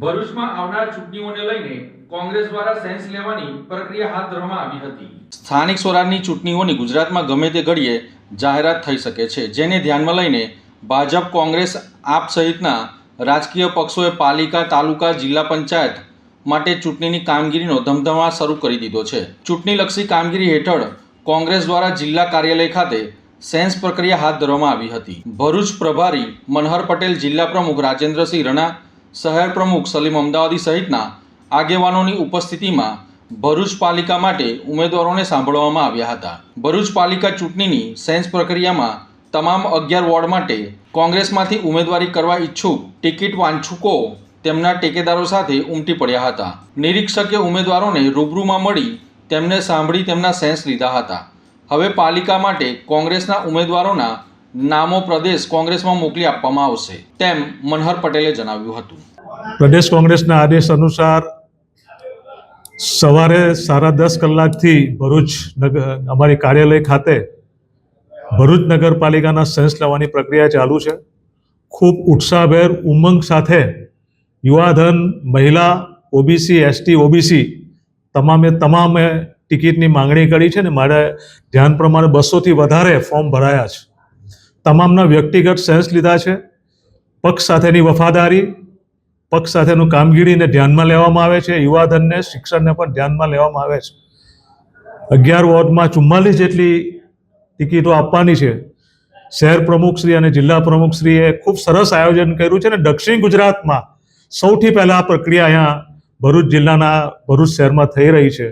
ભરૂચમાં આવનાર ચૂંટણીઓને લઈને કોંગ્રેસ દ્વારા સેન્સ લેવાની પ્રક્રિયા હાથ ધરવામાં આવી હતી। સ્થાનિક સ્વરાજની ચૂંટણીઓની ગુજરાતમાં ગમે તે ઘડીએ જાહેરાત થઈ શકે છે, જેને ધ્યાનમાં લઈને ભાજપ, કોંગ્રેસ, આપ સહિતના રાજકીય પક્ષોએ પાલિકા, તાલુકા, જિલ્લા પંચાયત માટે ચૂંટણીની કામગીરીનો ધમધમાટ શરૂ કરી દીધો છે। ચૂંટણીલક્ષી કામગીરી હેઠળ કોંગ્રેસ દ્વારા જિલ્લા કાર્યાલય ખાતે સેન્સ પ્રક્રિયા હાથ ધરવામાં આવી હતી। ભરૂચ પ્રભારી મનહર પટેલ, જિલ્લા પ્રમુખ રાજેન્દ્રસિંહ રણા, શહેર પ્રમુખ સલીમ અમદાવાદી સહિતના આગેવાનોની ઉપસ્થિતિમાં ભરૂચ પાલિકા માટે ઉમેદવારોને સાંભળવામાં આવ્યા હતા। ભરૂચ પાલિકા ચૂંટણીની સેન્સ પ્રક્રિયામાં તમામ 11 વોર્ડ માટે કોંગ્રેસમાંથી ઉમેદવારી કરવા ઈચ્છુક ટિકિટ વાંછુકો તેમના ટેકેદારો સાથે ઉમટી પડ્યા હતા। નિરીક્ષકે ઉમેદવારોને રૂબરૂમાં મળી તેમને સાંભળી તેમના સેન્સ લીધા હતા। હવે પાલિકા માટે કોંગ્રેસના ઉમેદવારોના નામો પ્રદેશ કોંગ્રેસમાં મોકલી આપવામાં આવશે, તેમ મનહર પટેલે જણાવ્યું હતું। પ્રદેશ કોંગ્રેસના આદેશ અનુસાર સવારે 10:30 કલાકથી ભરૂચ અમારી કાર્યાલય ખાતે ભરૂચ નગરપાલિકાના સેન્સ લેવાની પ્રક્રિયા ચાલુ છે। ખૂબ ઉત્સાહભેર ઉમંગ સાથે યુવાધન, મહિલા, ઓબીસી, એસટી, ઓબીસી તમામે ટિકિટની માંગણી કરી છે ને મારે ધ્યાન પ્રમાણે 200થી વધારે ફોર્મ ભરાયા છે। તમામના વ્યક્તિગત સેન્સ લીધા છે। પક્ષ સાથેની વફાદારી, પક્ષ સાથેનું કામગીરીને ધ્યાનમાં લેવામાં આવે છે। યુવાધનને, શિક્ષણને પણ ધ્યાનમાં લેવામાં આવે છે। 11 વોર્ડમાં 44 જેટલી ટિકિટો આપવાની છે। શહેર પ્રમુખશ્રી અને જિલ્લા પ્રમુખશ્રીએ ખૂબ સરસ આયોજન કર્યું છે અને દક્ષિણ ગુજરાતમાં સૌથી પહેલાં આ પ્રક્રિયા અહીંયા ભરૂચ જિલ્લાના ભરૂચ શહેરમાં થઈ રહી છે।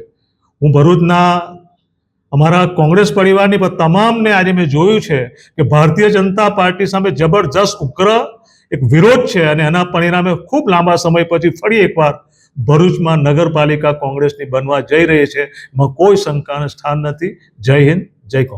હું ભરૂચના અમારા કોંગ્રેસ પરિવારની પણ તમામને આજે મેં જોયું છે કે ભારતીય જનતા પાર્ટી સામે જબરજસ્ત ઉગ્ર એક વિરોધ છે અને એના પરિણામે ખૂબ લાંબા સમય પછી ફરી એકવાર ભરૂચમાં નગરપાલિકા કોંગ્રેસની બનવા જઈ રહી છે। એમાં કોઈ શંકાને સ્થાન નથી। જય હિન્દ, જય કોંગ્રેસ।